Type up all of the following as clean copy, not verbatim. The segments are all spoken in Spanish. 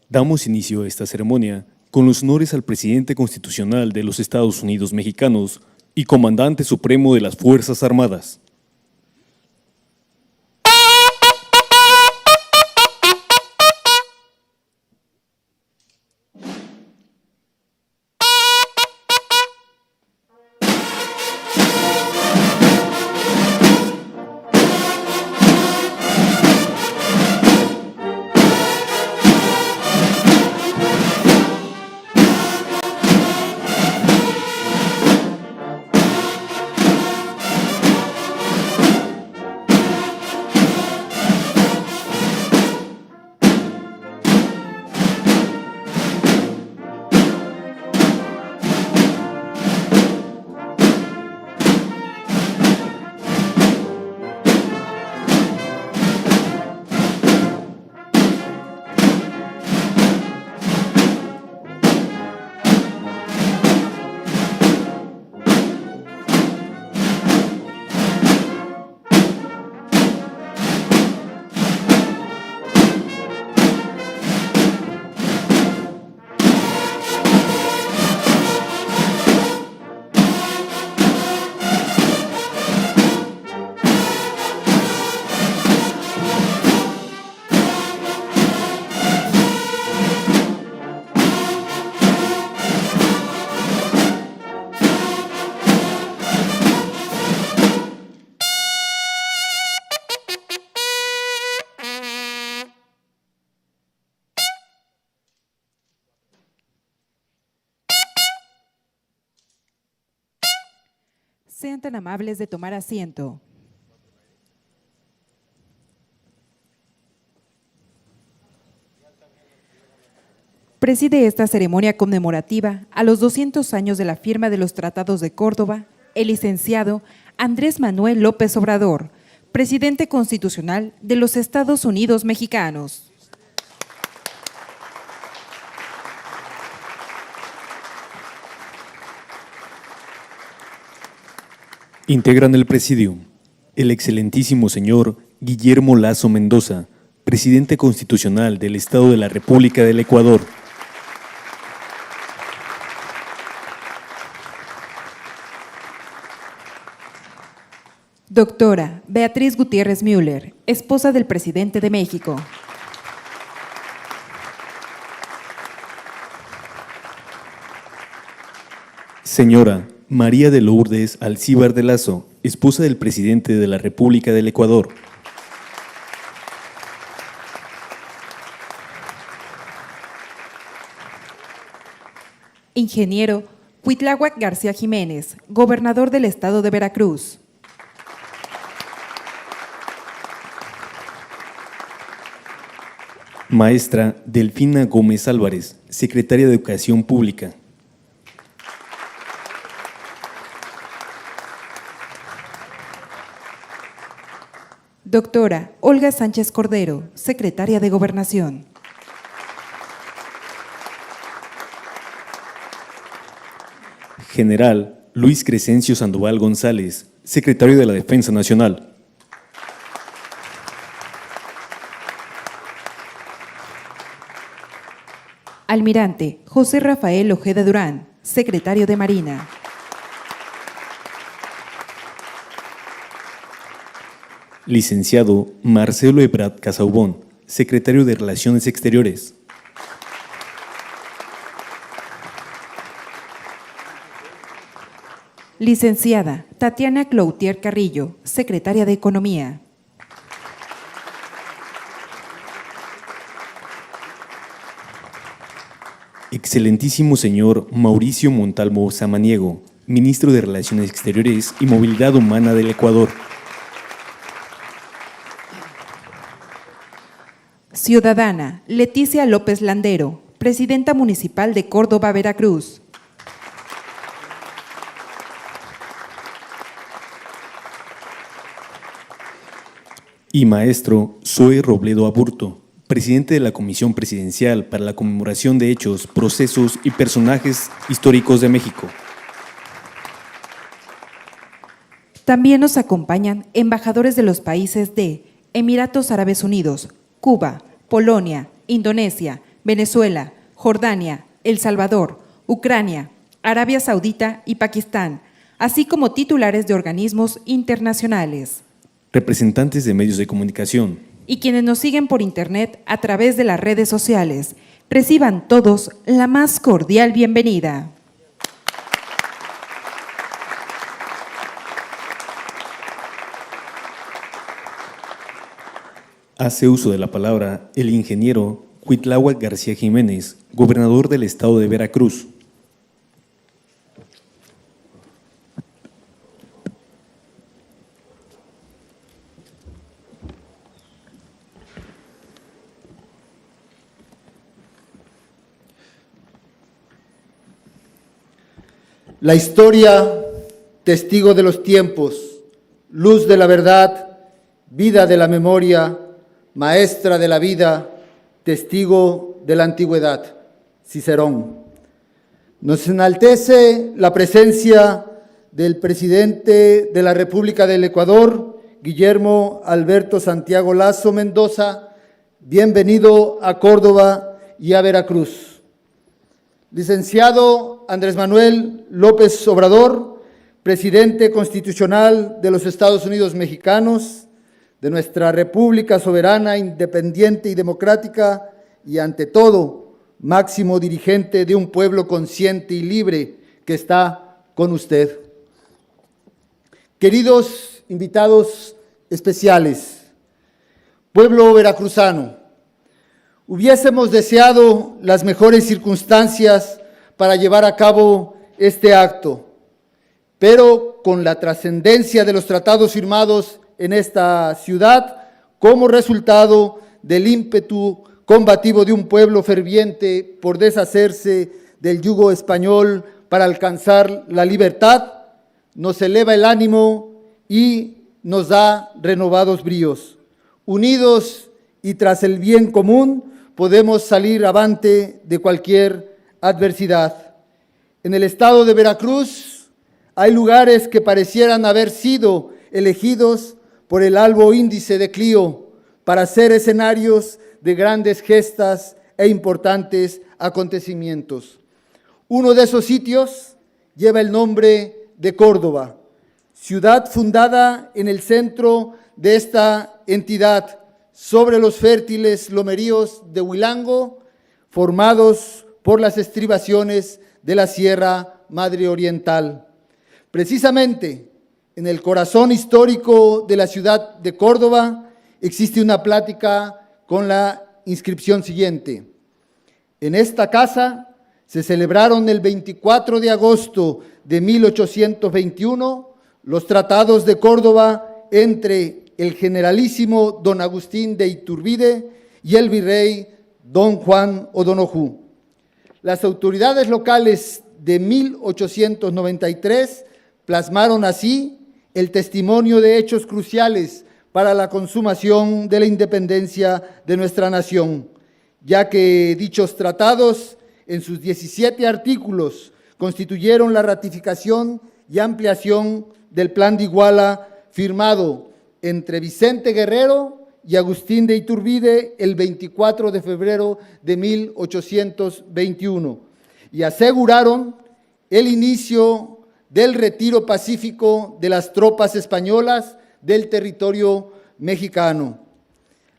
Damos inicio a esta ceremonia con los honores al presidente constitucional de los Estados Unidos mexicanos y comandante supremo de las Fuerzas Armadas. Sean tan amables de tomar asiento. Preside esta ceremonia conmemorativa a los 200 años de la firma de los Tratados de Córdoba, el licenciado Andrés Manuel López Obrador, presidente constitucional de los Estados Unidos mexicanos. Integran el presidium el excelentísimo señor Guillermo Lasso Mendoza, presidente constitucional del Estado de la República del Ecuador. Doctora Beatriz Gutiérrez Müller, esposa del presidente de México. Señora María de Lourdes Alcíbar de Lasso, esposa del presidente de la República del Ecuador. Ingeniero Cuitláhuac García Jiménez, gobernador del estado de Veracruz. Maestra Delfina Gómez Álvarez, secretaria de Educación Pública. Doctora Olga Sánchez Cordero, secretaria de Gobernación. General Luis Crescencio Sandoval González, secretario de la Defensa Nacional. Almirante José Rafael Ojeda Durán, secretario de Marina. Licenciado Marcelo Ebrard Casaubón, secretario de Relaciones Exteriores. Licenciada Tatiana Cloutier Carrillo, secretaria de Economía. Excelentísimo señor Mauricio Montalvo Samaniego, ministro de Relaciones Exteriores y Movilidad Humana del Ecuador. Ciudadana Leticia López Landero, presidenta municipal de Córdoba, Veracruz. Y maestro Zoe Robledo Aburto, presidente de la Comisión Presidencial para la Conmemoración de Hechos, Procesos y Personajes Históricos de México. También nos acompañan embajadores de los países de Emiratos Árabes Unidos, Cuba, Polonia, Indonesia, Venezuela, Jordania, El Salvador, Ucrania, Arabia Saudita y Pakistán, así como titulares de organismos internacionales. Representantes de medios de comunicación. Y quienes nos siguen por Internet a través de las redes sociales. Reciban todos la más cordial bienvenida. Hace uso de la palabra el ingeniero Cuitláhuac García Jiménez, gobernador del estado de Veracruz. La historia, testigo de los tiempos, luz de la verdad, vida de la memoria, maestra de la vida, testigo de la antigüedad. Cicerón. Nos enaltece la presencia del presidente de la República del Ecuador, Guillermo Alberto Santiago Lasso Mendoza. Bienvenido a Córdoba y a Veracruz. Licenciado Andrés Manuel López Obrador, presidente constitucional de los Estados Unidos mexicanos, de nuestra República soberana, independiente y democrática, y ante todo, máximo dirigente de un pueblo consciente y libre que está con usted. Queridos invitados especiales, pueblo veracruzano, hubiésemos deseado las mejores circunstancias para llevar a cabo este acto, pero con la trascendencia de los tratados firmados en esta ciudad, como resultado del ímpetu combativo de un pueblo ferviente por deshacerse del yugo español para alcanzar la libertad, nos eleva el ánimo y nos da renovados bríos. Unidos y tras el bien común, podemos salir avante de cualquier adversidad. En el estado de Veracruz hay lugares que parecieran haber sido elegidos por el albo índice de Clio para ser escenarios de grandes gestas e importantes acontecimientos. Uno de esos sitios lleva el nombre de Córdoba, ciudad fundada en el centro de esta entidad, sobre los fértiles lomeríos de Huilango, formados por las estribaciones de la Sierra Madre Oriental. Precisamente en el corazón histórico de la ciudad de Córdoba existe una plática con la inscripción siguiente. En esta casa se celebraron el 24 de agosto de 1821 los tratados de Córdoba entre el generalísimo don Agustín de Iturbide y el virrey don Juan O'Donojú. Las autoridades locales de 1893 plasmaron así el testimonio de hechos cruciales para la consumación de la independencia de nuestra nación, ya que dichos tratados, en sus 17 artículos, constituyeron la ratificación y ampliación del Plan de Iguala firmado entre Vicente Guerrero y Agustín de Iturbide el 24 de febrero de 1821, y aseguraron el inicio del retiro pacífico de las tropas españolas del territorio mexicano.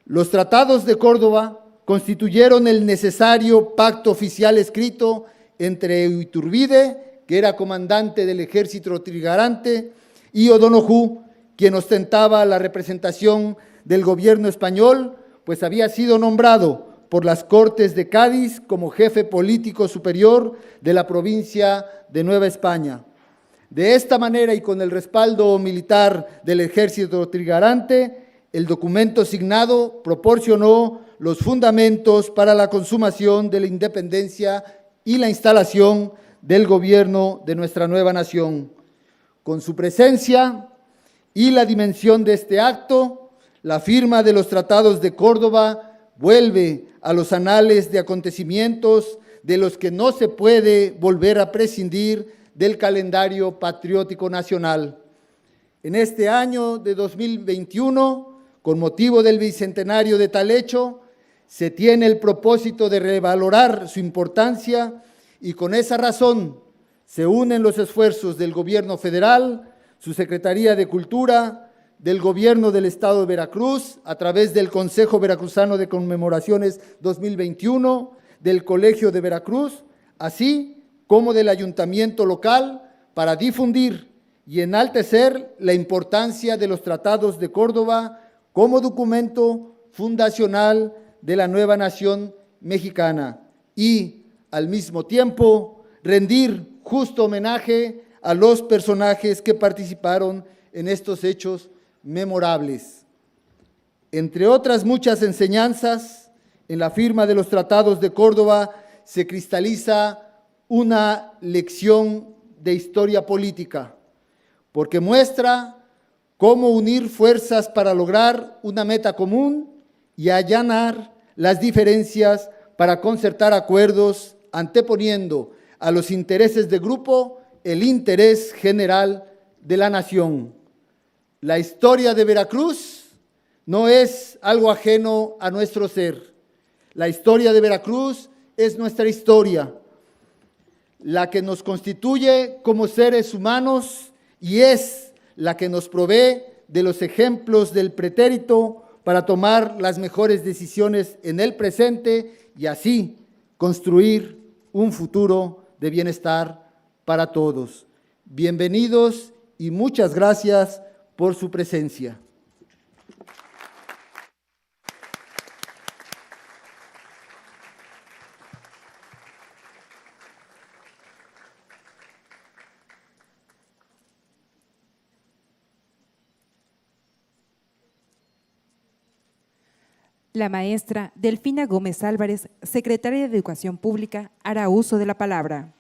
Los tratados de Córdoba constituyeron el necesario pacto oficial escrito entre Iturbide, que era comandante del ejército trigarante, y O'Donojú, quien ostentaba la representación del gobierno español, pues había sido nombrado por las Cortes de Cádiz como jefe político superior de la provincia de Nueva España. De esta manera y con el respaldo militar del ejército trigarante, el documento signado proporcionó los fundamentos para la consumación de la independencia y la instalación del gobierno de nuestra nueva nación. Con su presencia y la dimensión de este acto, la firma de los tratados de Córdoba vuelve a los anales de acontecimientos de los que no se puede volver a prescindir del calendario patriótico nacional. En este año de 2021, con motivo del bicentenario de tal hecho, se tiene el propósito de revalorar su importancia y con esa razón se unen los esfuerzos del Gobierno federal, su Secretaría de Cultura, del Gobierno del Estado de Veracruz, a través del Consejo Veracruzano de Conmemoraciones 2021, del Colegio de Veracruz, así como del Ayuntamiento local, para difundir y enaltecer la importancia de los Tratados de Córdoba como documento fundacional de la nueva nación mexicana y, al mismo tiempo, rendir justo homenaje a los personajes que participaron en estos hechos memorables. Entre otras muchas enseñanzas, en la firma de los Tratados de Córdoba se cristaliza una lección de historia política, porque muestra cómo unir fuerzas para lograr una meta común y allanar las diferencias para concertar acuerdos, anteponiendo a los intereses de grupo el interés general de la nación. La historia de Veracruz no es algo ajeno a nuestro ser. La historia de Veracruz es nuestra historia, la que nos constituye como seres humanos y es la que nos provee de los ejemplos del pretérito para tomar las mejores decisiones en el presente y así construir un futuro de bienestar para todos. Bienvenidos y muchas gracias por su presencia. La maestra Delfina Gómez Álvarez, secretaria de Educación Pública, hará uso de la palabra.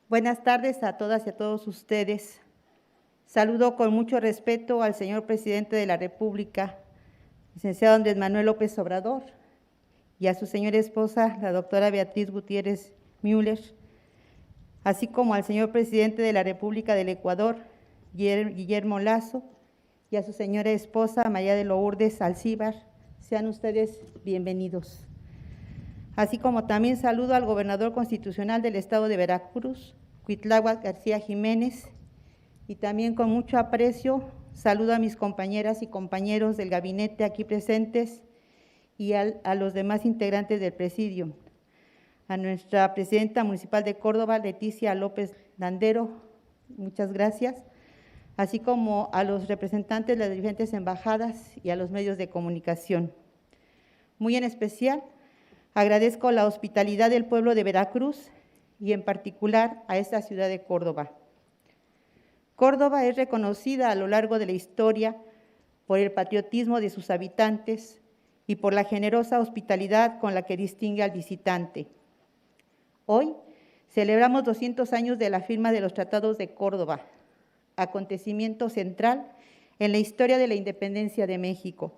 Buenas tardes a todas y a todos ustedes. Saludo con mucho respeto al señor presidente de la República, licenciado Andrés Manuel López Obrador, y a su señora esposa, la doctora Beatriz Gutiérrez Müller, así como al señor presidente de la República del Ecuador, Guillermo Lasso, y a su señora esposa, María de Lourdes Alcíbar. Sean ustedes bienvenidos. Así como también saludo al gobernador constitucional del estado de Veracruz, Cuitláhuac García Jiménez, y también con mucho aprecio saludo a mis compañeras y compañeros del gabinete aquí presentes y a los demás integrantes del presidium. A nuestra presidenta municipal de Córdoba, Leticia López Landero, muchas gracias, así como a los representantes de las diferentes embajadas y a los medios de comunicación. Muy en especial, agradezco la hospitalidad del pueblo de Veracruz y en particular a esta ciudad de Córdoba. Córdoba es reconocida a lo largo de la historia por el patriotismo de sus habitantes y por la generosa hospitalidad con la que distingue al visitante. Hoy celebramos 200 años de la firma de los Tratados de Córdoba, acontecimiento central en la historia de la independencia de México.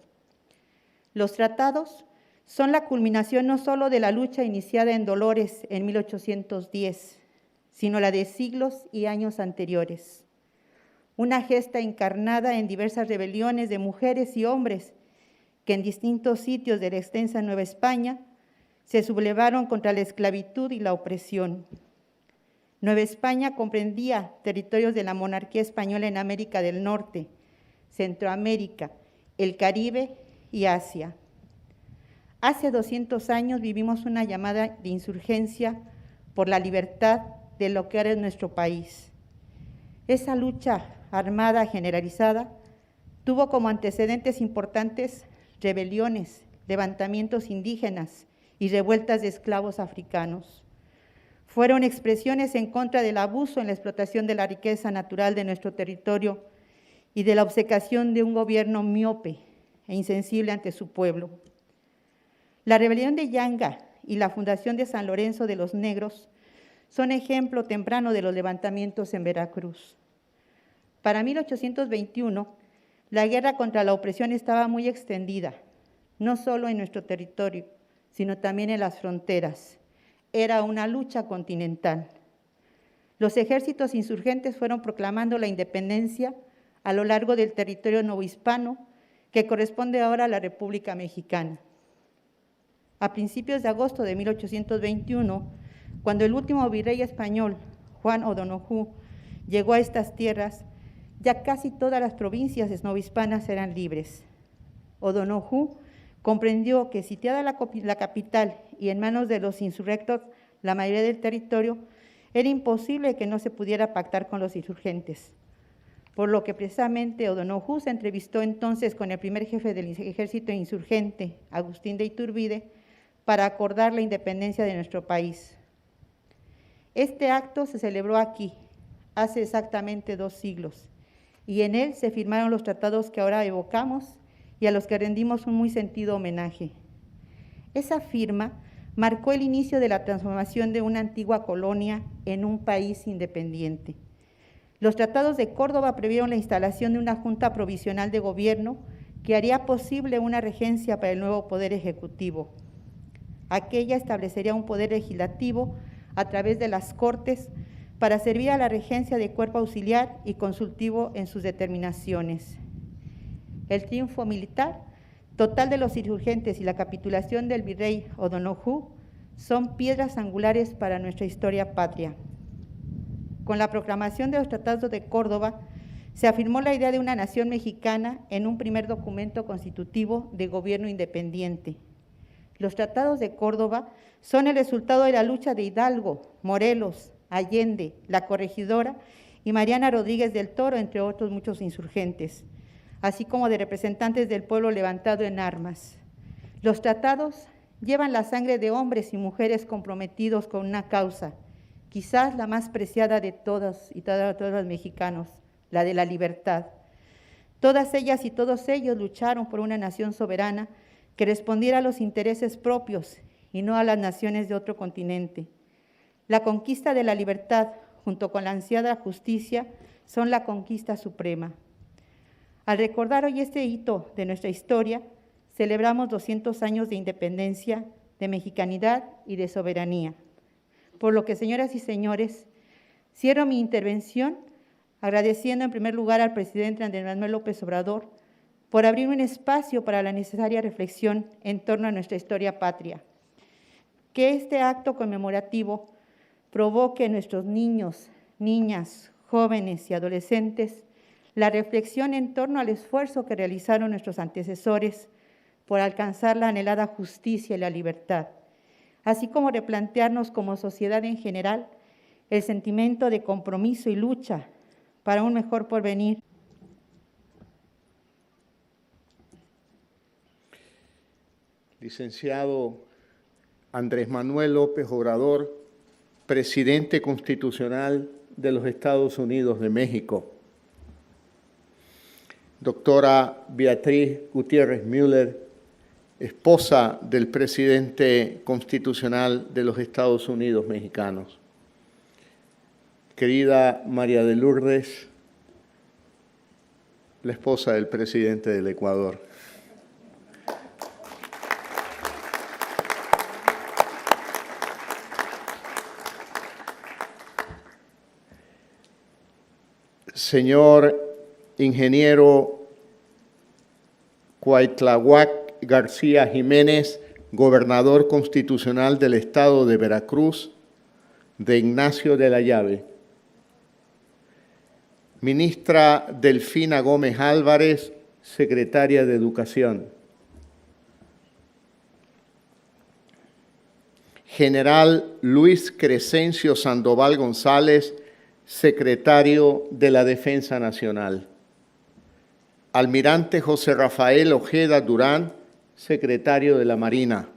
Los tratados son la culminación no solo de la lucha iniciada en Dolores en 1810, sino la de siglos y años anteriores. Una gesta encarnada en diversas rebeliones de mujeres y hombres que en distintos sitios de la extensa Nueva España se sublevaron contra la esclavitud y la opresión. Nueva España comprendía territorios de la monarquía española en América del Norte, Centroamérica, el Caribe y Asia. Hace 200 años vivimos una llamada de insurgencia por la libertad de lo que ahora es nuestro país. Esa lucha armada generalizada tuvo como antecedentes importantes rebeliones, levantamientos indígenas y revueltas de esclavos africanos. Fueron expresiones en contra del abuso en la explotación de la riqueza natural de nuestro territorio y de la obcecación de un gobierno miope e insensible ante su pueblo. La rebelión de Yanga y la fundación de San Lorenzo de los Negros son ejemplo temprano de los levantamientos en Veracruz. Para 1821, la guerra contra la opresión estaba muy extendida, no solo en nuestro territorio, sino también en las fronteras. Era una lucha continental. los ejércitos insurgentes fueron proclamando la independencia a lo largo del territorio novohispano, que corresponde ahora a la República Mexicana. A principios de agosto de 1821, cuando el último virrey español, Juan O'Donoghue, llegó a estas tierras, ya casi todas las provincias novohispanas eran libres. O'Donoghue comprendió que sitiada la capital y en manos de los insurrectos la mayoría del territorio, era imposible que no se pudiera pactar con los insurgentes. Por lo que precisamente O'Donoghue se entrevistó entonces con el primer jefe del ejército insurgente, Agustín de Iturbide, para acordar la independencia de nuestro país. Este acto se celebró aquí, hace exactamente 2 siglos, y en él se firmaron los tratados que ahora evocamos y a los que rendimos un muy sentido homenaje. Esa firma marcó el inicio de la transformación de una antigua colonia en un país independiente. Los tratados de Córdoba previeron la instalación de una junta provisional de gobierno que haría posible una regencia para el nuevo poder ejecutivo. Aquella establecería un poder legislativo a través de las Cortes para servir a la regencia de cuerpo auxiliar y consultivo en sus determinaciones. El triunfo militar total de los insurgentes y la capitulación del virrey O'Donoghue son piedras angulares para nuestra historia patria. Con la proclamación de los tratados de Córdoba, se afirmó la idea de una nación mexicana en un primer documento constitutivo de gobierno independiente. Los tratados de Córdoba son el resultado de la lucha de Hidalgo, Morelos, Allende, La Corregidora y Mariana Rodríguez del Toro, entre otros muchos insurgentes, así como de representantes del pueblo levantado en armas. Los tratados llevan la sangre de hombres y mujeres comprometidos con una causa, quizás la más preciada de todos y todos los mexicanos, la de la libertad. Todas ellas y todos ellos lucharon por una nación soberana que respondiera a los intereses propios y no a las naciones de otro continente. La conquista de la libertad, junto con la ansiada justicia, son la conquista suprema. Al recordar hoy este hito de nuestra historia, celebramos 200 años de independencia, de mexicanidad y de soberanía. Por lo que, señoras y señores, cierro mi intervención agradeciendo en primer lugar al presidente Andrés Manuel López Obrador por abrir un espacio para la necesaria reflexión en torno a nuestra historia patria. Que este acto conmemorativo provoque en nuestros niños, niñas, jóvenes y adolescentes la reflexión en torno al esfuerzo que realizaron nuestros antecesores por alcanzar la anhelada justicia y la libertad, así como replantearnos como sociedad en general el sentimiento de compromiso y lucha para un mejor porvenir. Licenciado Andrés Manuel López Obrador, presidente constitucional de los Estados Unidos de México. Doctora Beatriz Gutiérrez Müller, esposa del presidente constitucional de los Estados Unidos mexicanos. Querida María de Lourdes, la esposa del presidente del Ecuador. Señor ingeniero Cuaitláhuac García Jiménez, gobernador constitucional del estado de Veracruz, de Ignacio de la Llave. Ministra Delfina Gómez Álvarez, secretaria de Educación. General Luis Crescencio Sandoval González, secretario de la Defensa Nacional. Almirante José Rafael Ojeda Durán, secretario de la Marina.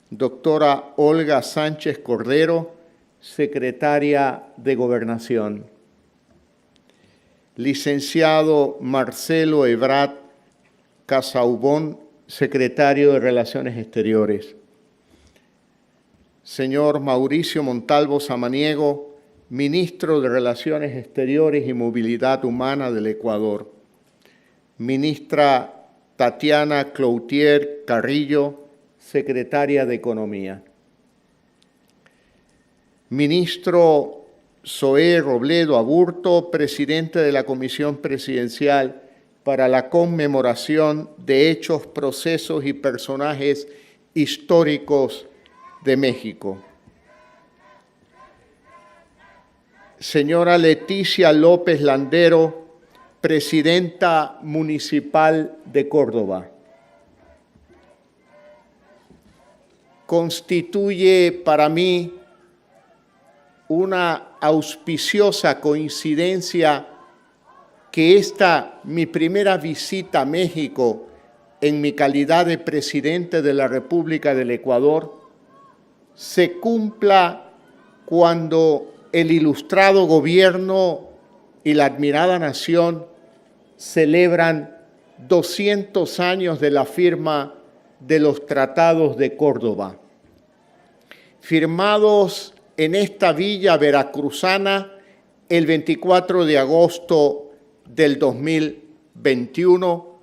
Doctora Olga Sánchez Cordero, secretaria de Gobernación. Licenciado Marcelo Ebrard Casaubón, secretario de Relaciones Exteriores. Señor Mauricio Montalvo Samaniego, ministro de Relaciones Exteriores y Movilidad Humana del Ecuador. Ministra Tatiana Cloutier Carrillo, secretaria de Economía. Ministro Zoé Robledo Aburto, presidente de la Comisión Presidencial para la conmemoración de hechos, procesos y personajes históricos de México. Señora Leticia López Landero, presidenta municipal de Córdoba. Constituye para mí una auspiciosa coincidencia que esta, mi primera visita a México en mi calidad de presidente de la República del Ecuador, se cumpla cuando el ilustrado gobierno y la admirada nación celebran 200 años de la firma de los Tratados de Córdoba, firmados en esta villa veracruzana el 24 de agosto del 2021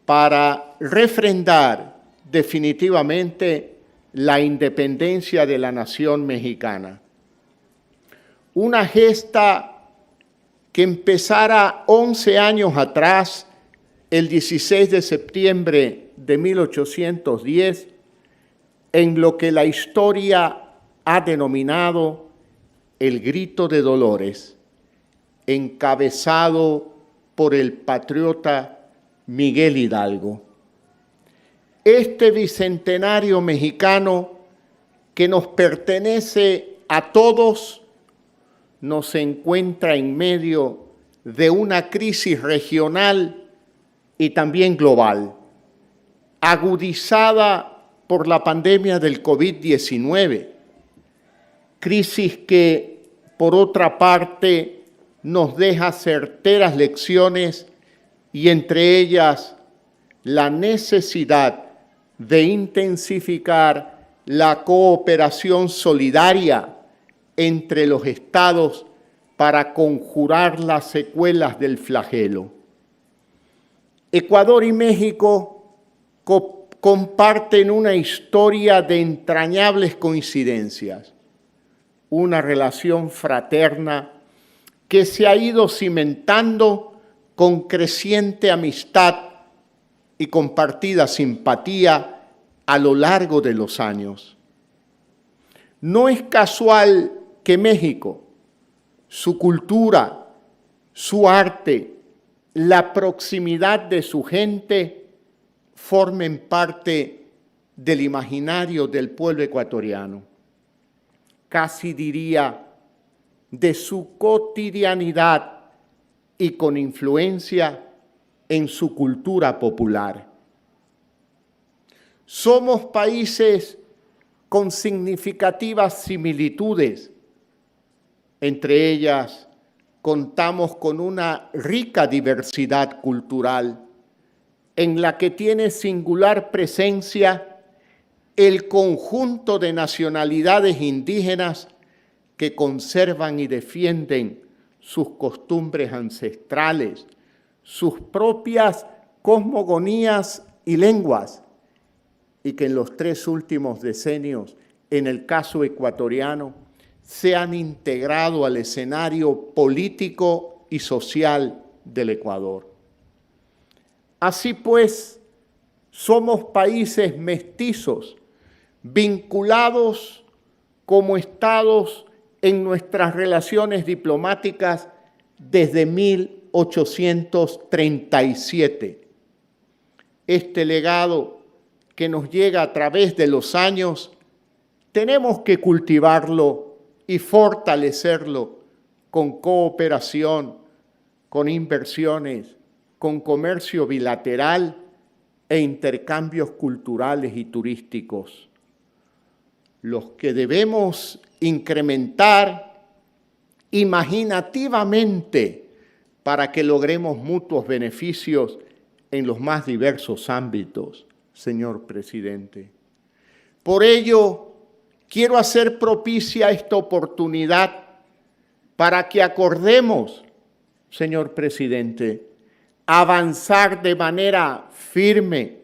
para refrendar definitivamente la independencia de la nación mexicana. Una gesta que empezara 11 años atrás, el 16 de septiembre de 1810, en lo que la historia ha denominado el Grito de Dolores, encabezado por el patriota Miguel Hidalgo. Este bicentenario mexicano que nos pertenece a todos, nos encuentra en medio de una crisis regional y también global, agudizada por la pandemia del COVID-19, crisis que, por otra parte, nos deja certeras lecciones y entre ellas la necesidad de intensificar la cooperación solidaria entre los estados para conjurar las secuelas del flagelo. Ecuador y México comparten una historia de entrañables coincidencias, una relación fraterna que se ha ido cimentando con creciente amistad y compartida simpatía a lo largo de los años. No es casual que México, su cultura, su arte, la proximidad de su gente formen parte del imaginario del pueblo ecuatoriano. Casi diría de su cotidianidad y con influencia en su cultura popular. Somos países con significativas similitudes. Entre ellas, contamos con una rica diversidad cultural en la que tiene singular presencia el conjunto de nacionalidades indígenas que conservan y defienden sus costumbres ancestrales, sus propias cosmogonías y lenguas, y que en los 3 últimos decenios, en el caso ecuatoriano, se han integrado al escenario político y social del Ecuador. Así pues, somos países mestizos, vinculados como estados en nuestras relaciones diplomáticas desde 1837. Este legado que nos llega a través de los años, tenemos que cultivarlo y fortalecerlo con cooperación, con inversiones, con comercio bilateral e intercambios culturales y turísticos. Los que debemos incrementar imaginativamente para que logremos mutuos beneficios en los más diversos ámbitos, señor presidente. Por ello, quiero hacer propicia esta oportunidad para que acordemos, señor presidente, avanzar de manera firme,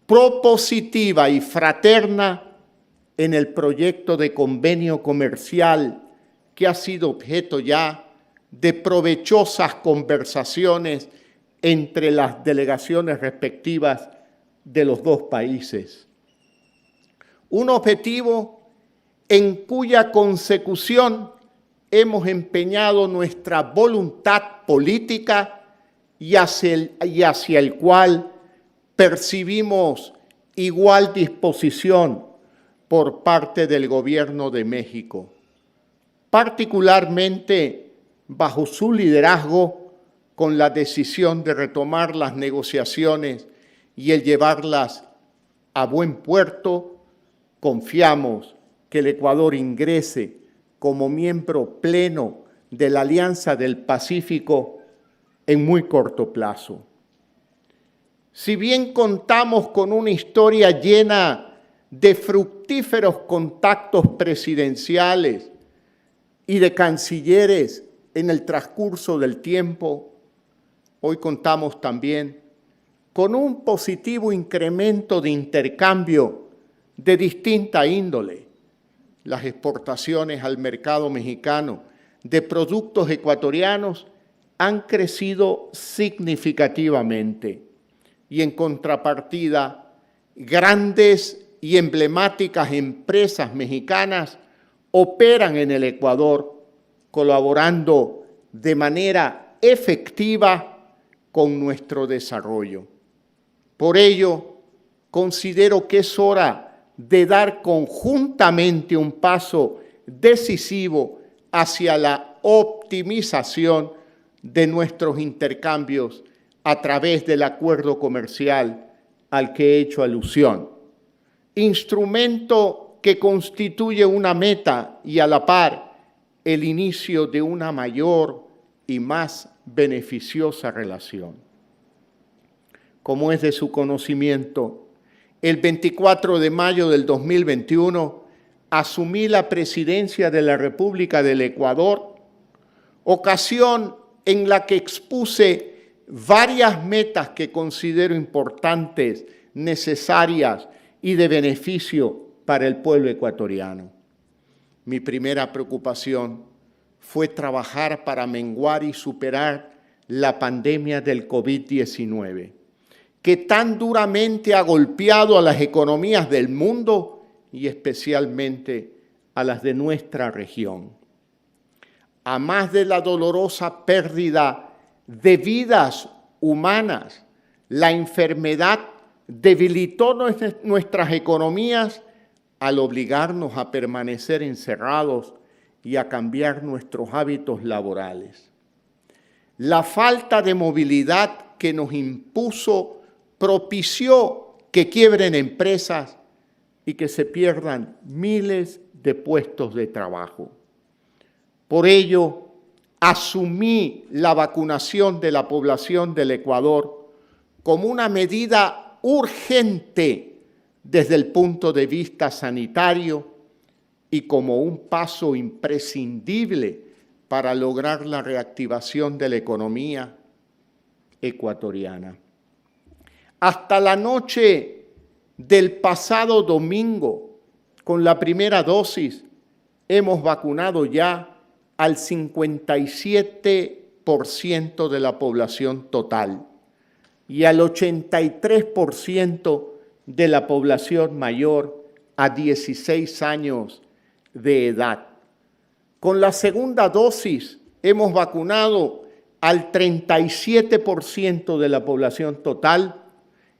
propositiva y fraterna en el proyecto de convenio comercial que ha sido objeto ya de provechosas conversaciones entre las delegaciones respectivas de los dos países. Un objetivo en cuya consecución hemos empeñado nuestra voluntad política y hacia el cual percibimos igual disposición por parte del Gobierno de México, particularmente bajo su liderazgo con la decisión de retomar las negociaciones y el llevarlas a buen puerto. Confiamos que el Ecuador ingrese como miembro pleno de la Alianza del Pacífico en muy corto plazo. Si bien contamos con una historia llena de fructíferos contactos presidenciales y de cancilleres en el transcurso del tiempo, hoy contamos también con un positivo incremento de intercambio de distinta índole. Las exportaciones al mercado mexicano de productos ecuatorianos han crecido significativamente y en contrapartida, grandes y emblemáticas empresas mexicanas operan en el Ecuador, colaborando de manera efectiva con nuestro desarrollo. Por ello, considero que es hora de dar conjuntamente un paso decisivo hacia la optimización de nuestros intercambios a través del acuerdo comercial al que he hecho alusión, instrumento que constituye una meta y a la par el inicio de una mayor y más beneficiosa relación. Como es de su conocimiento, el 24 de mayo del 2021 asumí la presidencia de la República del Ecuador, ocasión en la que expuse varias metas que considero importantes, necesarias y de beneficio para el pueblo ecuatoriano. Mi primera preocupación fue trabajar para menguar y superar la pandemia del COVID-19, que tan duramente ha golpeado a las economías del mundo y especialmente a las de nuestra región. A más de la dolorosa pérdida de vidas humanas, la enfermedad debilitó nuestras economías al obligarnos a permanecer encerrados y a cambiar nuestros hábitos laborales. La falta de movilidad que nos impuso propició que quiebren empresas y que se pierdan miles de puestos de trabajo. Por ello, asumí la vacunación de la población del Ecuador como una medida urgente desde el punto de vista sanitario y como un paso imprescindible para lograr la reactivación de la economía ecuatoriana. Hasta la noche del pasado domingo, con la primera dosis, hemos vacunado ya al 57% de la población total y al 83% de la población mayor a 16 años de edad. Con la segunda dosis hemos vacunado al 37% de la población total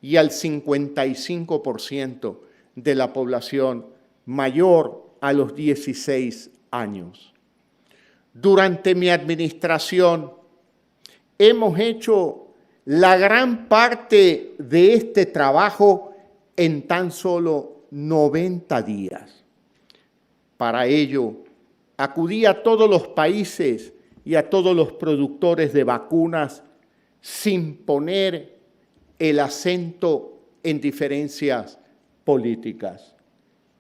y al 55% de la población mayor a los 16 años. Durante mi administración hemos hecho la gran parte de este trabajo en tan solo 90 días. Para ello, acudí a todos los países y a todos los productores de vacunas sin poner el acento en diferencias políticas.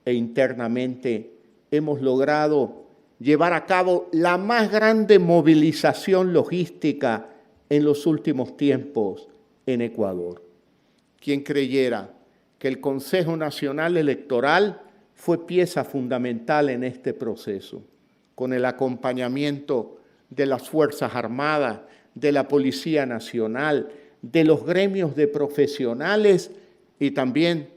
E internamente hemos logrado llevar a cabo la más grande movilización logística en los últimos tiempos en Ecuador. Quien creyera que el Consejo Nacional Electoral fue pieza fundamental en este proceso. con el acompañamiento de las Fuerzas Armadas, de la Policía Nacional, de los gremios de profesionales y también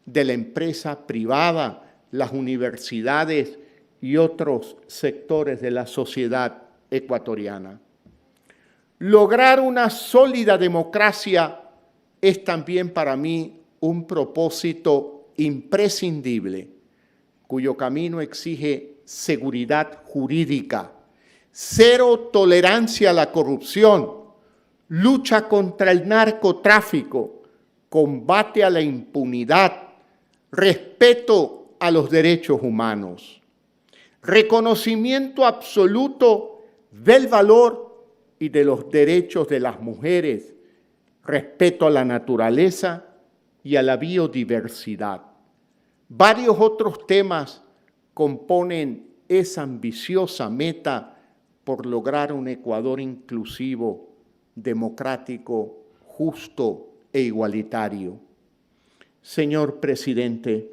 de la empresa privada, las universidades y otros sectores de la sociedad ecuatoriana. Lograr una sólida democracia es también para mí un propósito imprescindible, cuyo camino exige seguridad jurídica, cero tolerancia a la corrupción, lucha contra el narcotráfico, combate a la impunidad, respeto a los derechos humanos, reconocimiento absoluto del valor y de los derechos de las mujeres, respeto a la naturaleza y a la biodiversidad. Varios otros temas componen esa ambiciosa meta por lograr un Ecuador inclusivo, democrático, justo e igualitario. Señor presidente,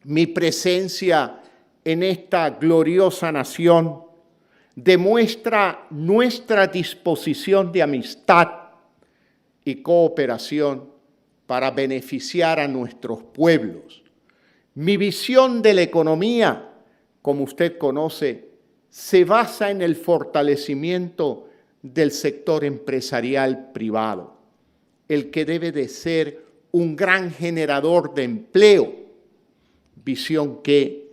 mi presencia en esta gloriosa nación demuestra nuestra disposición de amistad y cooperación para beneficiar a nuestros pueblos. Mi visión de la economía, como usted conoce, se basa en el fortalecimiento del sector empresarial privado, el que debe de ser un gran generador de empleo, visión que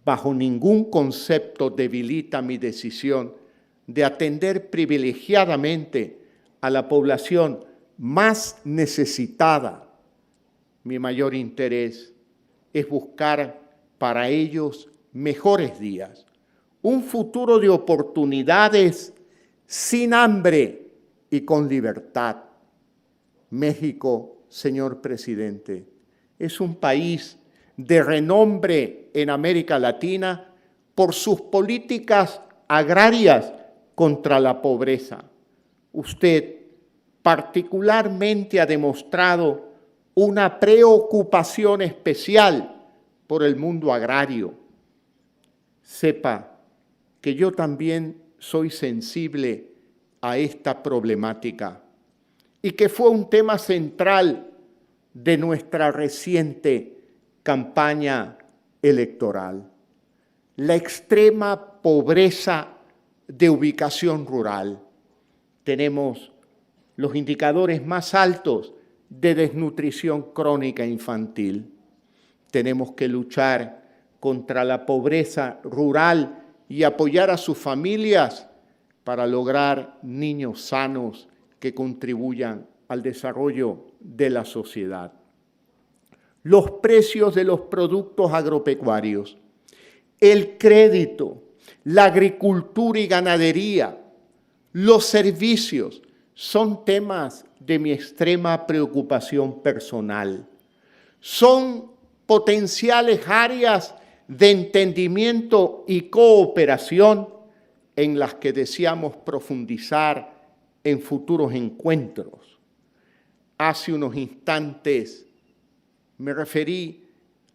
bajo ningún concepto debilita mi decisión de atender privilegiadamente a la población más necesitada. Mi mayor interés es buscar para ellos mejores días, un futuro de oportunidades sin hambre y con libertad. México, señor presidente, es un país de renombre en América Latina por sus políticas agrarias contra la pobreza. Usted particularmente ha demostrado una preocupación especial por el mundo agrario. Sepa que yo también soy sensible a esta problemática y que fue un tema central de nuestra reciente campaña electoral. La extrema pobreza de ubicación rural. Tenemos los indicadores más altos de desnutrición crónica infantil. Tenemos que luchar contra la pobreza rural y apoyar a sus familias para lograr niños sanos que contribuyan al desarrollo de la sociedad. Los precios de los productos agropecuarios, el crédito, la agricultura y ganadería, los servicios, son temas de mi extrema preocupación personal. Son potenciales áreas de entendimiento y cooperación en las que deseamos profundizar en futuros encuentros. Hace unos instantes me referí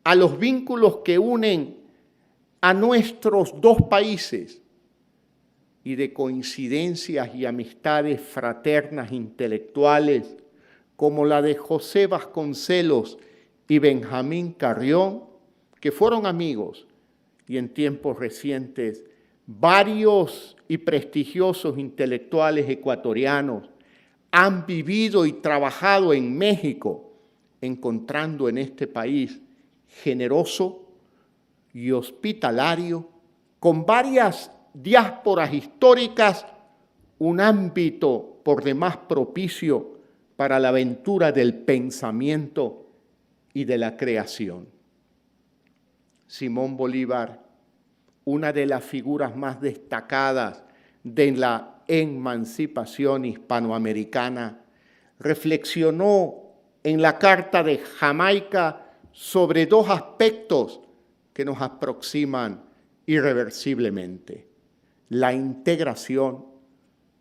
a los vínculos que unen a nuestros dos países y de coincidencias y amistades fraternas intelectuales como la de José Vasconcelos y Benjamín Carrión, que fueron amigos y en tiempos recientes varios y prestigiosos intelectuales ecuatorianos han vivido y trabajado en México, encontrando en este país generoso y hospitalario, con varias diásporas históricas, un ámbito por demás propicio para la aventura del pensamiento y de la creación. Simón Bolívar, una de las figuras más destacadas de la emancipación hispanoamericana, reflexionó en la Carta de Jamaica sobre dos aspectos que nos aproximan irreversiblemente: la integración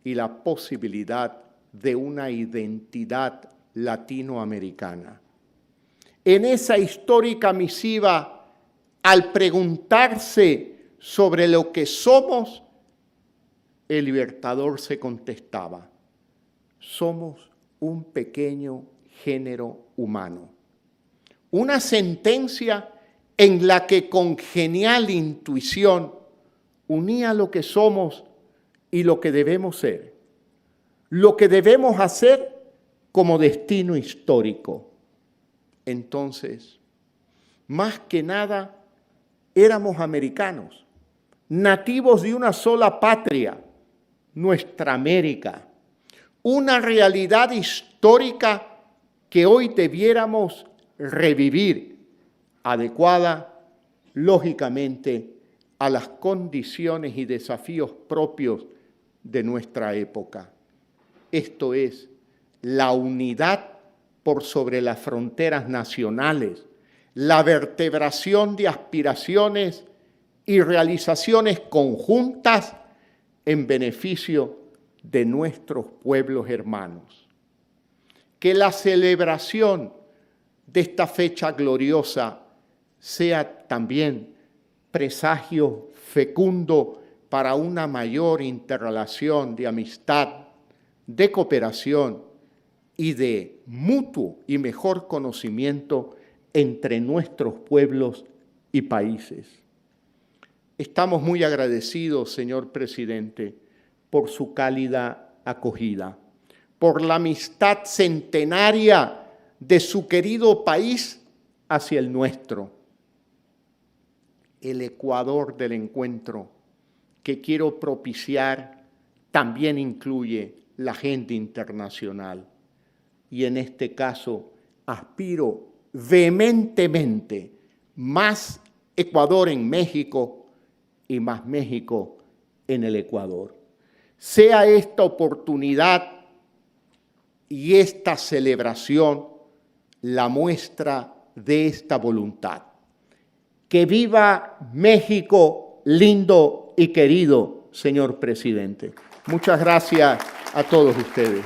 y la posibilidad de una identidad latinoamericana. En esa histórica misiva, al preguntarse sobre lo que somos, el Libertador se contestaba: somos un pequeño género humano. Una sentencia en la que con genial intuición unía lo que somos y lo que debemos ser, lo que debemos hacer como destino histórico. Entonces, más que nada, éramos americanos, nativos de una sola patria, nuestra América, una realidad histórica que hoy debiéramos revivir, adecuada, lógicamente, a las condiciones y desafíos propios de nuestra época. Esto es, la unidad por sobre las fronteras nacionales, la vertebración de aspiraciones y realizaciones conjuntas en beneficio de nuestros pueblos hermanos. Que la celebración de esta fecha gloriosa sea también presagio fecundo para una mayor interrelación de amistad, de cooperación y de mutuo y mejor conocimiento entre nuestros pueblos y países. Estamos muy agradecidos, señor presidente, por su cálida acogida, por la amistad centenaria de su querido país hacia el nuestro. El Ecuador del encuentro que quiero propiciar también incluye la agenda internacional. Y en este caso aspiro vehementemente más Ecuador en México y más México en el Ecuador. Sea esta oportunidad y esta celebración la muestra de esta voluntad. Que viva México lindo y querido, señor presidente. Muchas gracias a todos ustedes.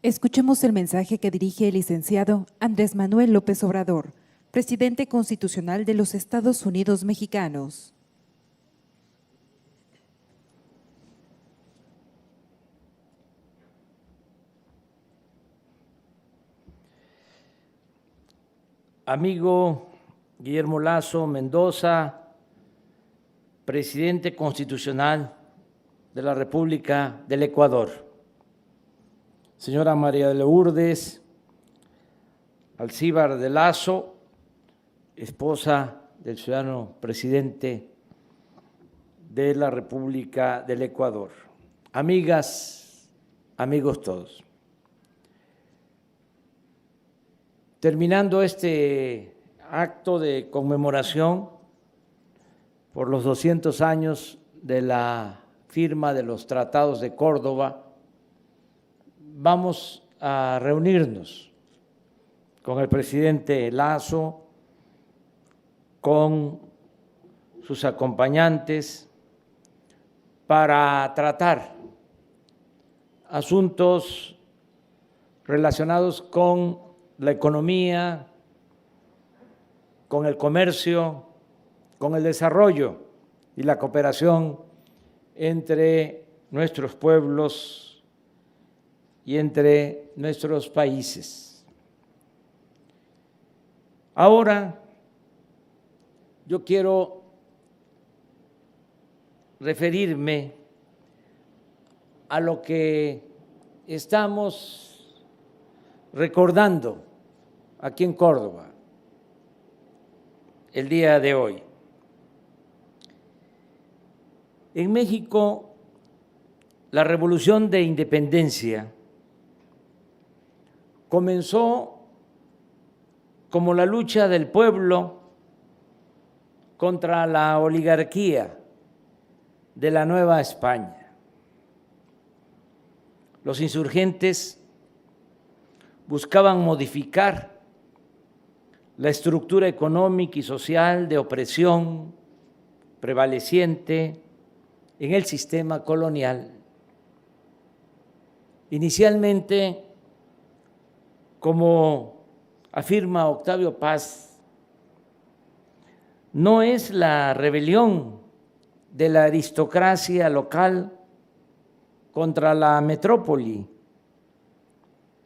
Escuchemos el mensaje que dirige el licenciado Andrés Manuel López Obrador, presidente constitucional de los Estados Unidos mexicanos. Amigo Guillermo Lasso Mendoza, presidente constitucional de la República del Ecuador. Señora María de Lourdes Alcíbar de Lasso, esposa del ciudadano presidente de la República del Ecuador. Amigas, amigos todos. Terminando este acto de conmemoración por los 200 años de la firma de los Tratados de Córdoba, vamos a reunirnos con el presidente Lasso, con sus acompañantes, para tratar asuntos relacionados con la economía, con el comercio, con el desarrollo y la cooperación entre nuestros pueblos y entre nuestros países. Ahora yo quiero referirme a lo que estamos recordando aquí en Córdoba el día de hoy. En México, la Revolución de Independencia comenzó como la lucha del pueblo contra la oligarquía de la Nueva España. Los insurgentes buscaban modificar la estructura económica y social de opresión prevaleciente en el sistema colonial. Inicialmente, como afirma Octavio Paz, no es la rebelión de la aristocracia local contra la metrópoli,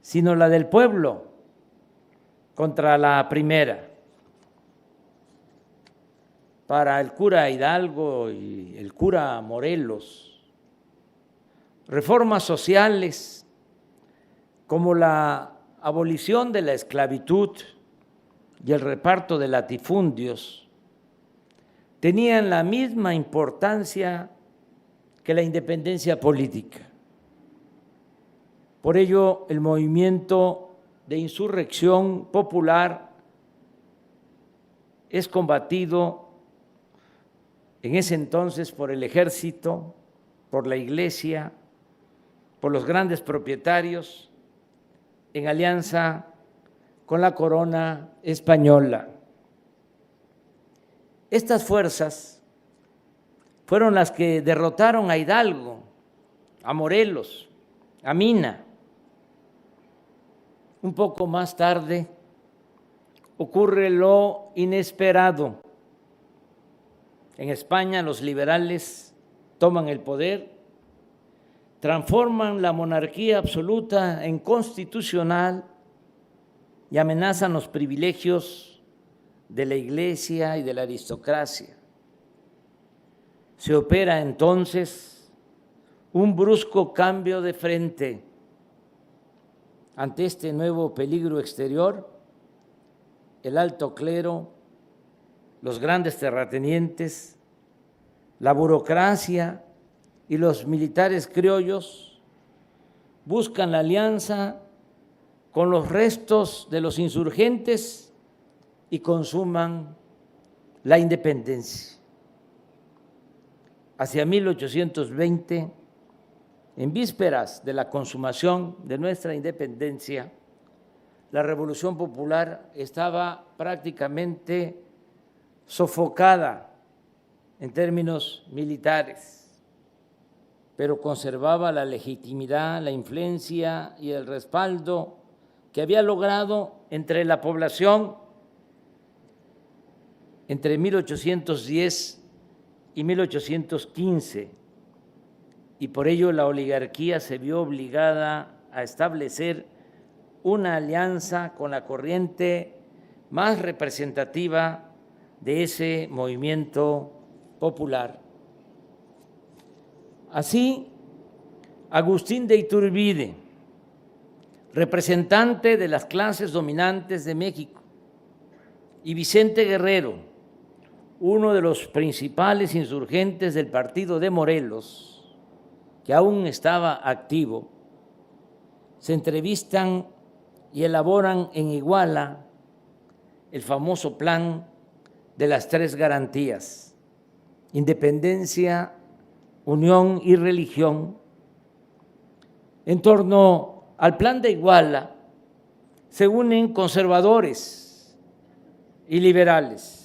sino la del pueblo contra la primera. Para el cura Hidalgo y el cura Morelos, reformas sociales como la abolición de la esclavitud y el reparto de latifundios tenían la misma importancia que la independencia política. Por ello, el movimiento de insurrección popular es combatido en ese entonces por el ejército, por la iglesia, por los grandes propietarios, en alianza con la corona española. Estas fuerzas fueron las que derrotaron a Hidalgo, a Morelos, a Mina. Un poco más tarde ocurre lo inesperado. En España los liberales toman el poder, transforman la monarquía absoluta en constitucional y amenazan los privilegios de la iglesia y de la aristocracia. Se opera entonces un brusco cambio de frente. Ante este nuevo peligro exterior, el alto clero, los grandes terratenientes, la burocracia y los militares criollos buscan la alianza con los restos de los insurgentes y consuman la independencia. Hacia 1820, en vísperas de la consumación de nuestra independencia, la Revolución Popular estaba prácticamente sofocada en términos militares, pero conservaba la legitimidad, la influencia y el respaldo que había logrado entre la población entre 1810 y 1815, y por ello la oligarquía se vio obligada a establecer una alianza con la corriente más representativa de ese movimiento popular. Así, Agustín de Iturbide, representante de las clases dominantes de México, y Vicente Guerrero, uno de los principales insurgentes del partido de Morelos, que aún estaba activo, se entrevistan y elaboran en Iguala el famoso plan de las tres garantías: independencia, unión y religión. En torno al plan de Iguala se unen conservadores y liberales.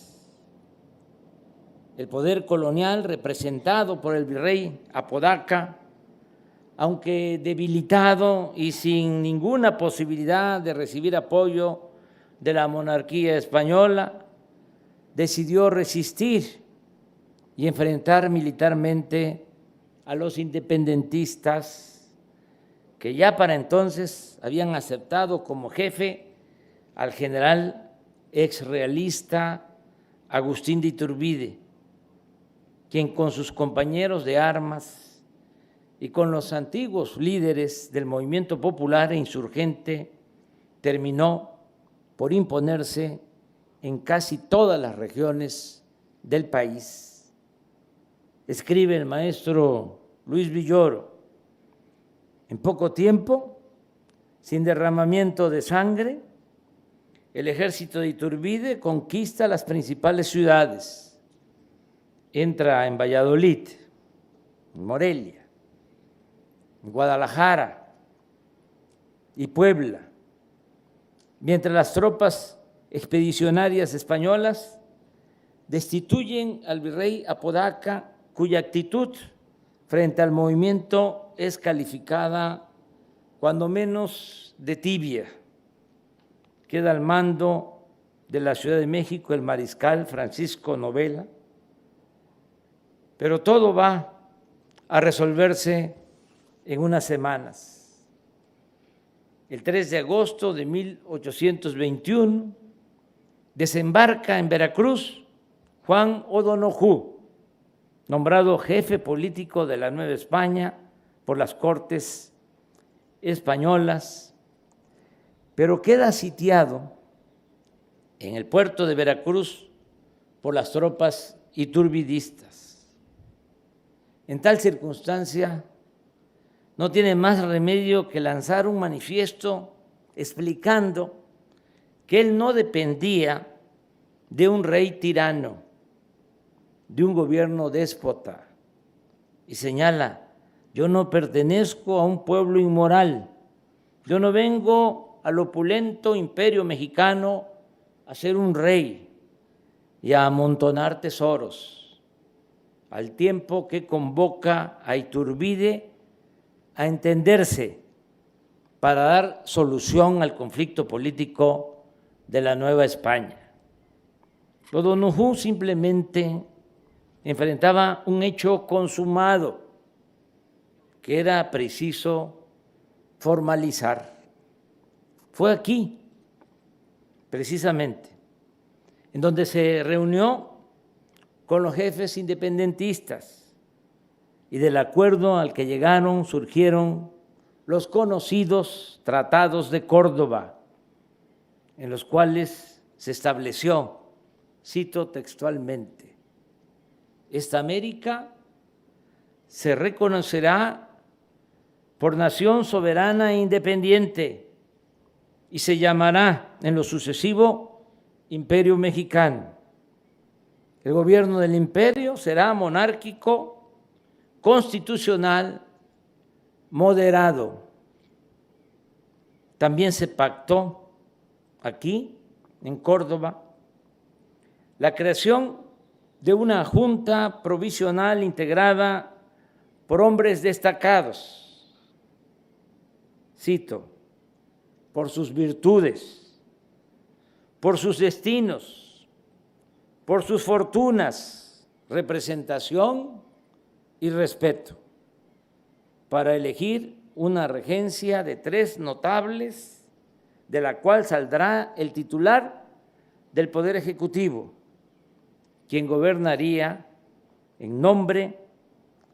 El poder colonial, representado por el virrey Apodaca, aunque debilitado y sin ninguna posibilidad de recibir apoyo de la monarquía española, decidió resistir y enfrentar militarmente a los independentistas, que ya para entonces habían aceptado como jefe al general exrealista Agustín de Iturbide, quien con sus compañeros de armas y con los antiguos líderes del movimiento popular e insurgente terminó por imponerse en casi todas las regiones del país. Escribe el maestro Luis Villoro: en poco tiempo, sin derramamiento de sangre, el ejército de Iturbide conquista las principales ciudades, entra en Valladolid, en Morelia, en Guadalajara y Puebla, mientras las tropas expedicionarias españolas destituyen al virrey Apodaca, cuya actitud frente al movimiento es calificada cuando menos de tibia. Queda al mando de la Ciudad de México el mariscal Francisco Novela, pero todo va a resolverse en unas semanas. El 3 de agosto de 1821 desembarca en Veracruz Juan O'Donojú, nombrado jefe político de la Nueva España por las Cortes españolas, pero queda sitiado en el puerto de Veracruz por las tropas iturbidistas. En tal circunstancia, no tiene más remedio que lanzar un manifiesto explicando que él no dependía de un rey tirano, de un gobierno déspota, y señala: yo no pertenezco a un pueblo inmoral, yo no vengo al opulento imperio mexicano a ser un rey y a amontonar tesoros, al tiempo que convoca a Iturbide a entenderse para dar solución al conflicto político de la Nueva España. O'Donojú simplemente enfrentaba un hecho consumado que era preciso formalizar. Fue aquí, precisamente, en donde se reunió con los jefes independentistas y del acuerdo al que llegaron surgieron los conocidos tratados de Córdoba, en los cuales se estableció, cito textualmente: esta América se reconocerá por nación soberana e independiente y se llamará en lo sucesivo Imperio Mexicano. El gobierno del imperio será monárquico, constitucional, moderado. También se pactó aquí, en Córdoba, la creación de una junta provisional integrada por hombres destacados, cito, por sus virtudes, por sus destinos, por sus fortunas, representación y respeto, para elegir una regencia de 3 notables, de la cual saldrá el titular del Poder Ejecutivo, quien gobernaría en nombre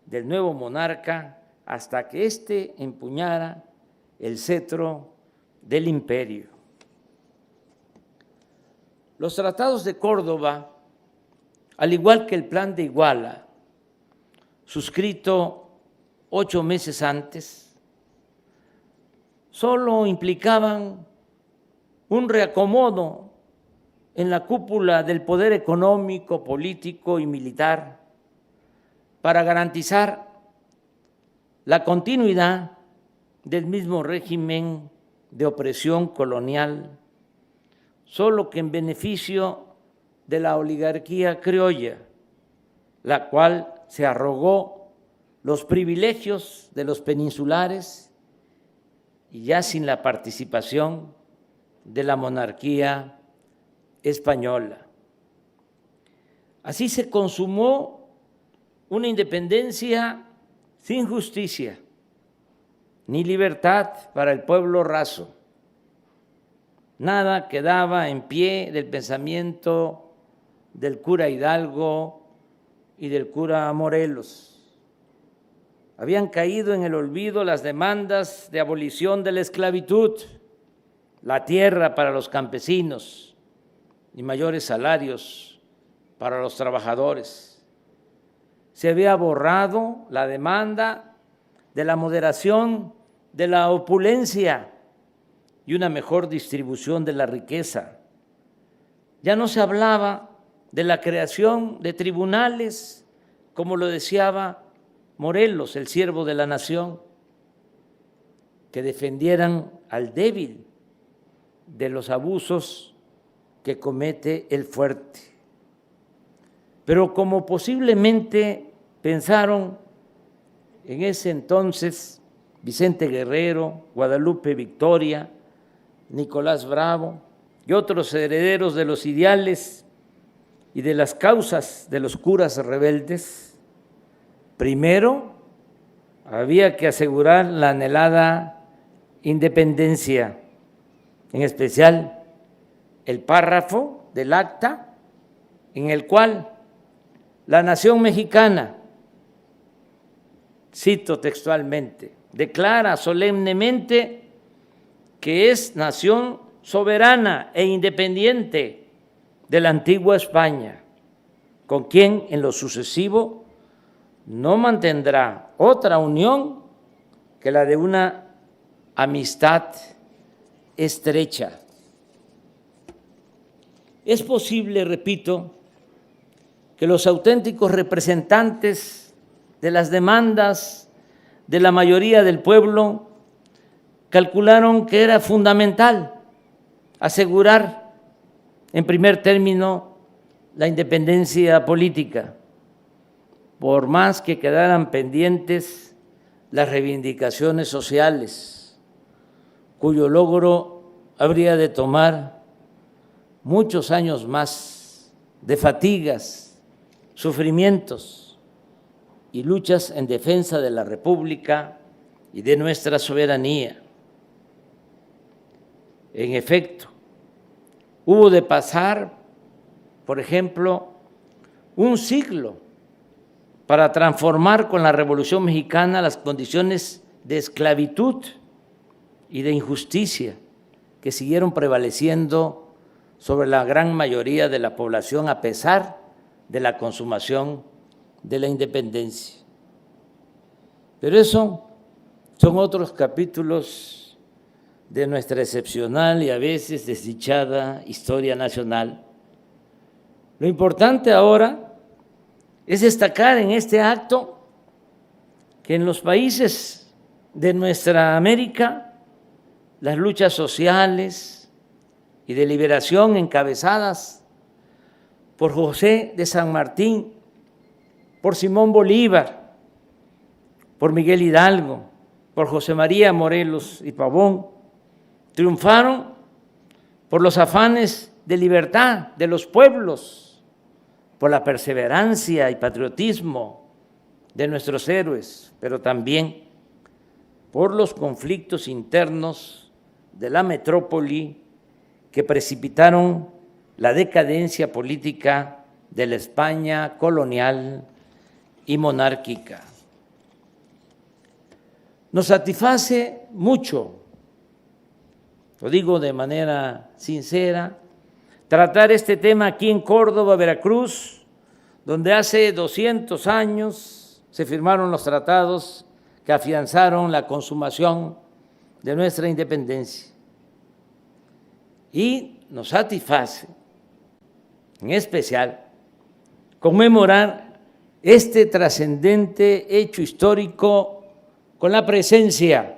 del nuevo monarca hasta que éste empuñara el cetro del imperio. Los tratados de Córdoba, al igual que el Plan de Iguala, suscrito 8 meses antes, solo implicaban un reacomodo en la cúpula del poder económico, político y militar para garantizar la continuidad del mismo régimen de opresión colonial, solo que en beneficio de la oligarquía criolla, la cual se arrogó los privilegios de los peninsulares y ya sin la participación de la monarquía española. Así se consumó una independencia sin justicia ni libertad para el pueblo raso. Nada quedaba en pie del pensamiento del cura Hidalgo y del cura Morelos. Habían caído en el olvido las demandas de abolición de la esclavitud, la tierra para los campesinos y mayores salarios para los trabajadores. Se había borrado la demanda de la moderación de la opulencia y una mejor distribución de la riqueza. ya no se hablaba de la creación de tribunales, como lo deseaba Morelos, el siervo de la nación, que defendieran al débil de los abusos que comete el fuerte. Pero como posiblemente pensaron en ese entonces Vicente Guerrero, Guadalupe Victoria, Nicolás Bravo y otros herederos de los ideales y de las causas de los curas rebeldes, primero había que asegurar la anhelada independencia, en especial el párrafo del acta en el cual la nación mexicana, cito textualmente, declara solemnemente que es nación soberana e independiente de la antigua España, con quien en lo sucesivo no mantendrá otra unión que la de una amistad estrecha. Es posible, repito, que los auténticos representantes de las demandas de la mayoría del pueblo calcularon que era fundamental asegurar, en primer término, la independencia política, por más que quedaran pendientes las reivindicaciones sociales, cuyo logro habría de tomar muchos años más de fatigas, sufrimientos y luchas en defensa de la República y de nuestra soberanía. En efecto, hubo de pasar, por ejemplo, un siglo para transformar con la Revolución Mexicana las condiciones de esclavitud y de injusticia que siguieron prevaleciendo sobre la gran mayoría de la población a pesar de la consumación de la independencia. Pero eso son otros capítulos de nuestra excepcional y a veces desdichada historia nacional. Lo importante ahora es destacar en este acto que en los países de nuestra América las luchas sociales y de liberación encabezadas por José de San Martín, por Simón Bolívar, por Miguel Hidalgo, por José María Morelos y Pavón, triunfaron por los afanes de libertad de los pueblos, por la perseverancia y patriotismo de nuestros héroes, pero también por los conflictos internos de la metrópoli que precipitaron la decadencia política de la España colonial y monárquica. Nos satisface mucho, lo digo de manera sincera, tratar este tema aquí en Córdoba, Veracruz, donde hace 200 años se firmaron los tratados que afianzaron la consumación de nuestra independencia. Y nos satisface, en especial, conmemorar este trascendente hecho histórico con la presencia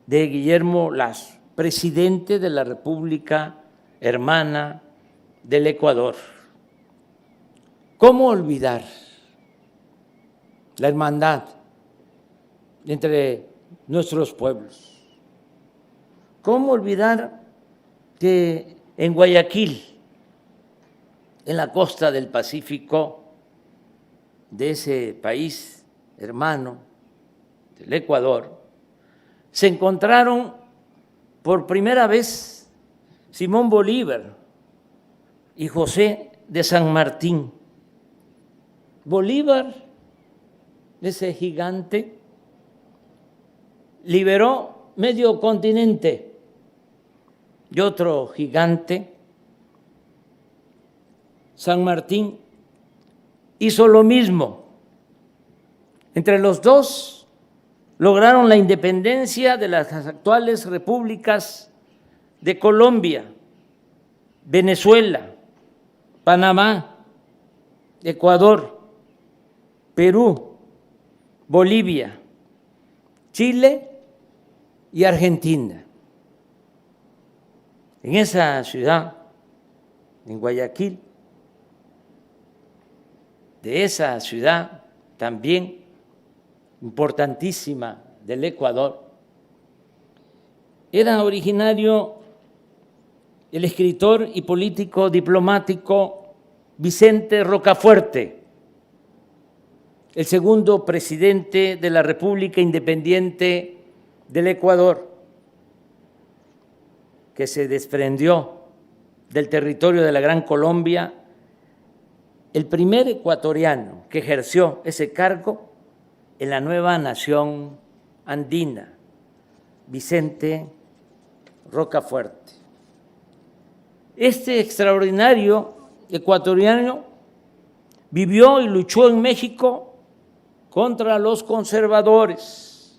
de Guillermo Lasso, presidente de la República Hermana del Ecuador. ¿Cómo olvidar la hermandad entre nuestros pueblos? ¿Cómo olvidar que en Guayaquil, en la costa del Pacífico de ese país hermano del Ecuador, se encontraron por primera vez Simón Bolívar y José de San Martín? Bolívar, ese gigante, liberó medio continente, y otro gigante, San Martín, hizo lo mismo. Entre los dos lograron la independencia de las actuales repúblicas de Colombia, Venezuela, Panamá, Ecuador, Perú, Bolivia, Chile y Argentina. En esa ciudad, en Guayaquil, de esa ciudad también importantísima del Ecuador, era originario el escritor y político diplomático Vicente Rocafuerte, el segundo presidente de la República Independiente del Ecuador, que se desprendió del territorio de la Gran Colombia, el primer ecuatoriano que ejerció ese cargo en la nueva nación andina, Vicente Rocafuerte. Este extraordinario ecuatoriano vivió y luchó en México contra los conservadores.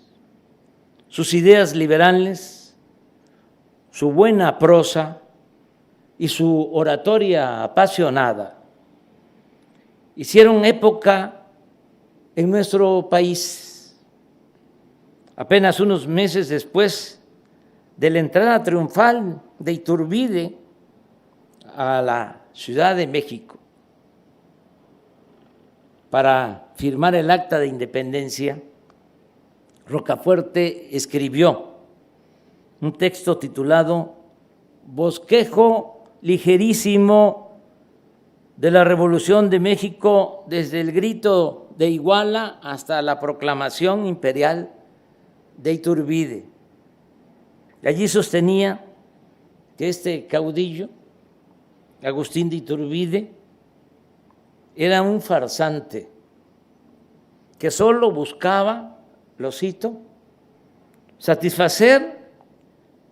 Sus ideas liberales, su buena prosa y su oratoria apasionada hicieron época en nuestro país. Apenas unos meses después de la entrada triunfal de Iturbide a la Ciudad de México para firmar el Acta de Independencia, Rocafuerte escribió un texto titulado Bosquejo ligerísimo de la Revolución de México desde el grito de Iguala hasta la proclamación imperial de Iturbide. Y allí sostenía que este caudillo, Agustín de Iturbide, era un farsante que solo buscaba, lo cito, satisfacer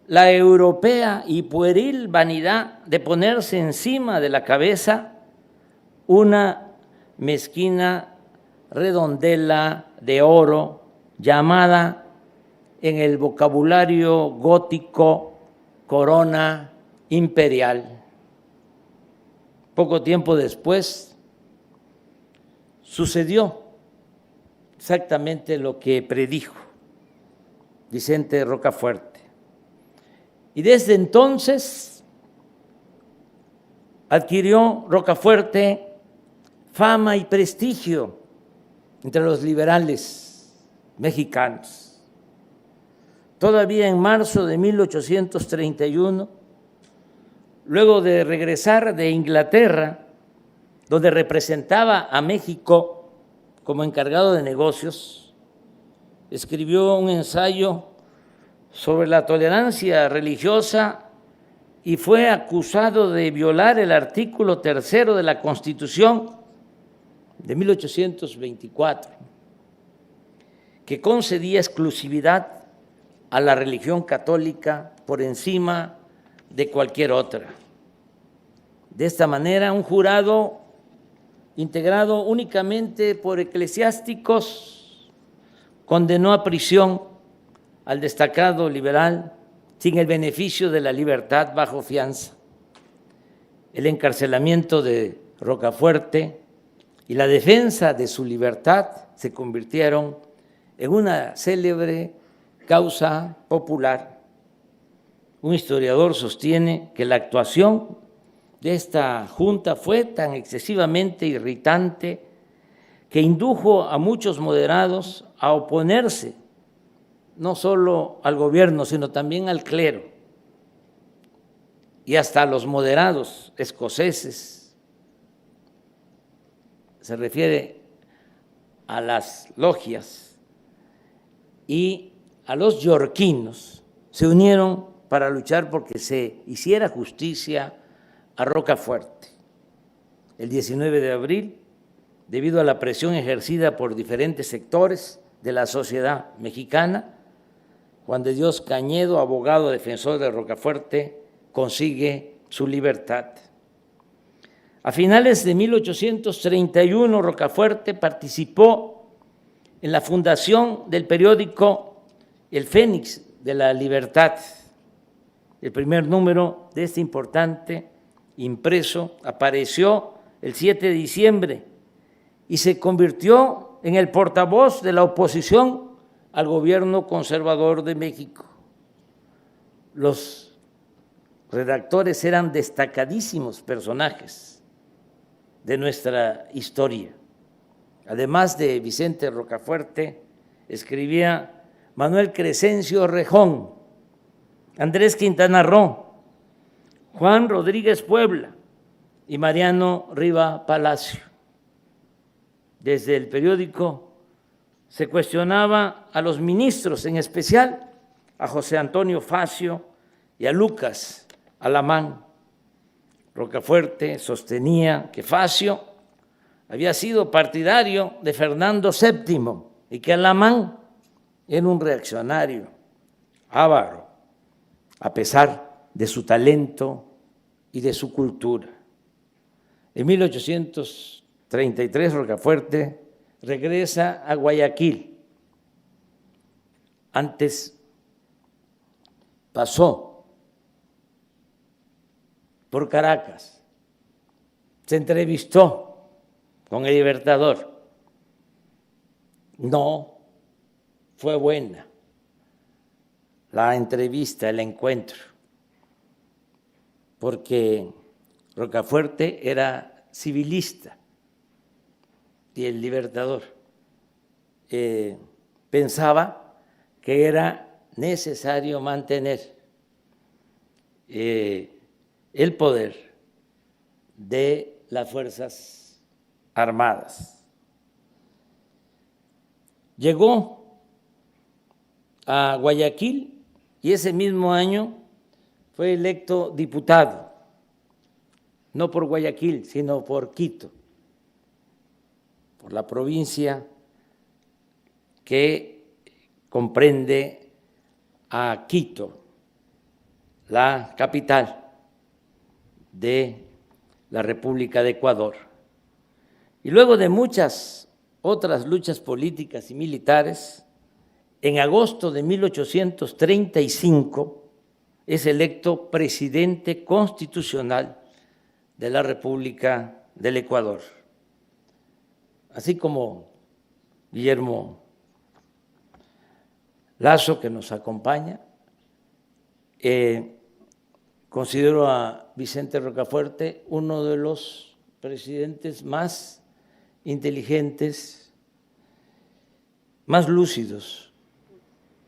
la europea y pueril vanidad de ponerse encima de la cabeza una mezquina redondela de oro llamada en el vocabulario gótico corona imperial. Poco tiempo después sucedió exactamente lo que predijo Vicente Rocafuerte. Y desde entonces adquirió Rocafuerte fama y prestigio entre los liberales mexicanos. Todavía en marzo de 1831, luego de regresar de Inglaterra, donde representaba a México como encargado de negocios, escribió un ensayo sobre la tolerancia religiosa y fue acusado de violar el artículo 3 de la Constitución de 1824, que concedía exclusividad a la religión católica por encima de cualquier otra. De esta manera, un jurado integrado únicamente por eclesiásticos condenó a prisión al destacado liberal sin el beneficio de la libertad bajo fianza. El encarcelamiento de Rocafuerte y la defensa de su libertad se convirtieron en una célebre causa popular. Un historiador sostiene que la actuación de esta junta fue tan excesivamente irritante que indujo a muchos moderados a oponerse no solo al gobierno, sino también al clero, y hasta a los moderados escoceses. Se refiere a las logias y a los yorquinos, se unieron para luchar porque se hiciera justicia a Rocafuerte. El 19 de abril, debido a la presión ejercida por diferentes sectores de la sociedad mexicana, Juan de Dios Cañedo, abogado defensor de Rocafuerte, consigue su libertad. A finales de 1831, Rocafuerte participó en la fundación del periódico El Fénix de la Libertad. El primer número de este importante impreso, apareció el 7 de diciembre y se convirtió en el portavoz de la oposición al gobierno conservador de México. Los redactores eran destacadísimos personajes de nuestra historia. Además de Vicente Rocafuerte, escribía Manuel Crescencio Rejón, Andrés Quintana Roo, Juan Rodríguez Puebla y Mariano Riva Palacio. Desde el periódico se cuestionaba a los ministros, en especial a José Antonio Facio y a Lucas Alamán. Rocafuerte sostenía que Facio había sido partidario de Fernando VII y que Alamán era un reaccionario avaro, a pesar de su talento y de su cultura. En 1833, Rocafuerte regresa a Guayaquil. Antes pasó por Caracas, se entrevistó con el Libertador. No fue buena la entrevista, el encuentro, porque Rocafuerte era civilista y el Libertador pensaba que era necesario mantener el poder de las Fuerzas Armadas. Llegó a Guayaquil y ese mismo año fue electo diputado, no por Guayaquil, sino por Quito, por la provincia que comprende a Quito, la capital de la República de Ecuador. Y luego de muchas otras luchas políticas y militares, en agosto de 1835 es electo presidente constitucional de la República del Ecuador. Así como Guillermo Lasso, que nos acompaña, considero a Vicente Rocafuerte uno de los presidentes más inteligentes, más lúcidos,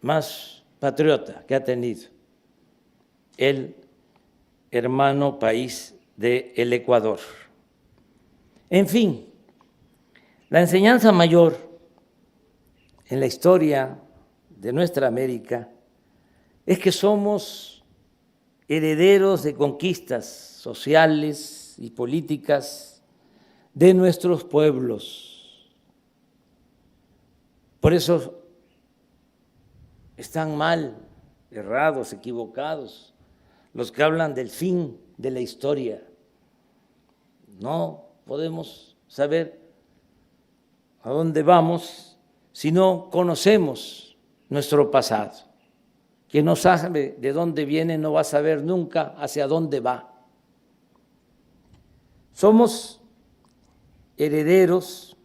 más patriota que ha tenido el hermano país del Ecuador. En fin, la enseñanza mayor en la historia de nuestra América es que somos herederos de conquistas sociales y políticas de nuestros pueblos. Por eso están mal, errados, equivocados los que hablan del fin de la historia. No podemos saber a dónde vamos si no conocemos nuestro pasado. Quien no sabe de dónde viene no va a saber nunca hacia dónde va. Somos herederos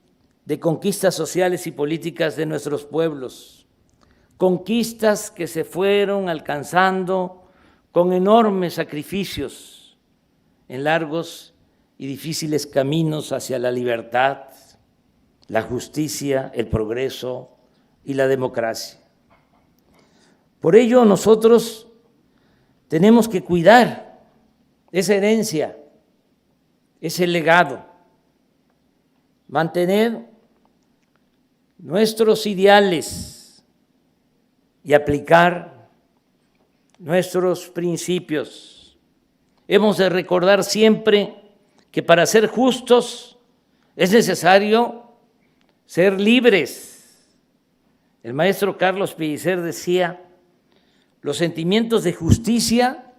de conquistas sociales y políticas de nuestros pueblos, conquistas que se fueron alcanzando con enormes sacrificios en largos y difíciles caminos hacia la libertad, la justicia, el progreso y la democracia. Por ello, nosotros tenemos que cuidar esa herencia, ese legado, mantener nuestros ideales y aplicar nuestros principios. Hemos de recordar siempre que para ser justos es necesario ser libres. El maestro Carlos Pellicer decía: los sentimientos de justicia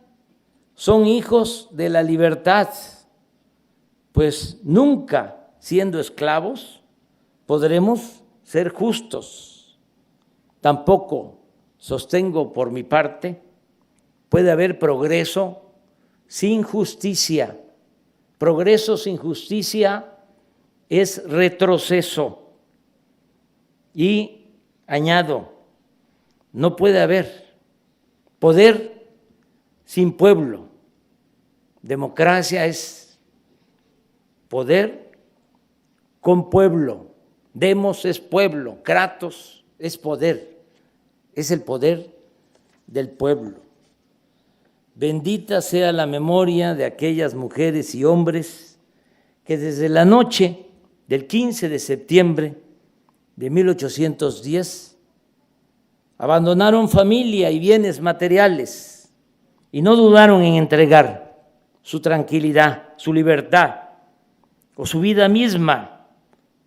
son hijos de la libertad, pues nunca siendo esclavos podremos ser justos. Tampoco sostengo por mi parte puede haber progreso sin justicia Progreso sin justicia es retroceso. Y añado, no puede haber poder sin pueblo. Democracia es poder con pueblo. Demos es pueblo, kratos es poder, es el poder del pueblo. Bendita sea la memoria de aquellas mujeres y hombres que desde la noche del 15 de septiembre de 1810 abandonaron familia y bienes materiales y no dudaron en entregar su tranquilidad, su libertad o su vida misma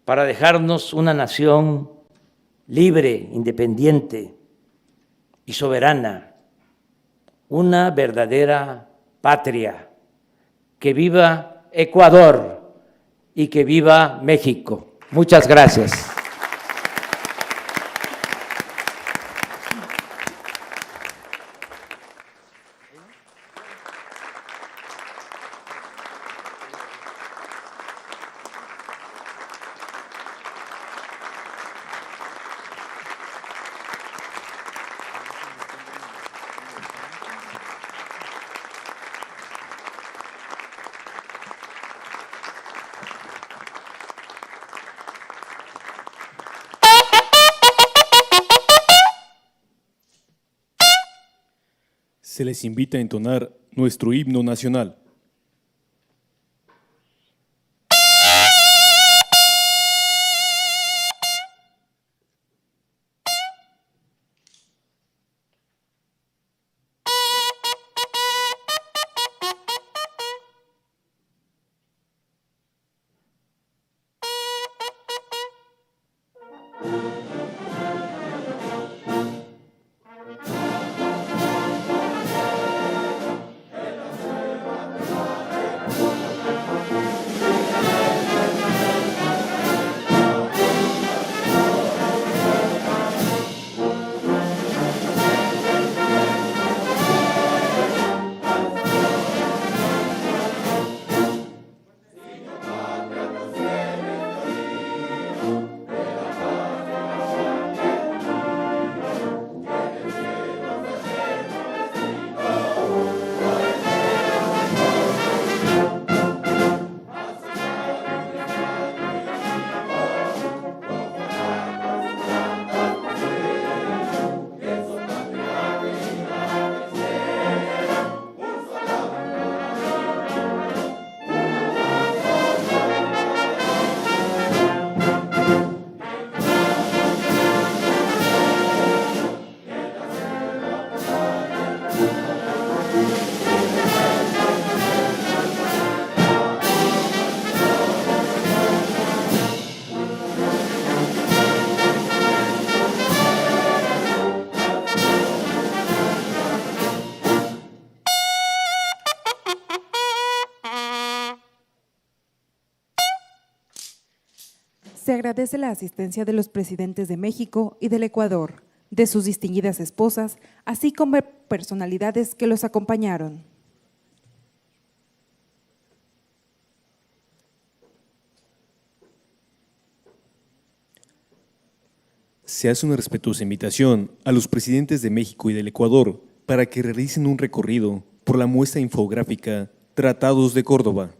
para dejarnos una nación libre, independiente y soberana, una verdadera patria. Que viva Ecuador y que viva México. Muchas gracias. Se les invita a entonar nuestro himno nacional. Se agradece la asistencia de los presidentes de México y del Ecuador, de sus distinguidas esposas, así como personalidades que los acompañaron. Se hace una respetuosa invitación a los presidentes de México y del Ecuador para que realicen un recorrido por la muestra infográfica Tratados de Córdoba.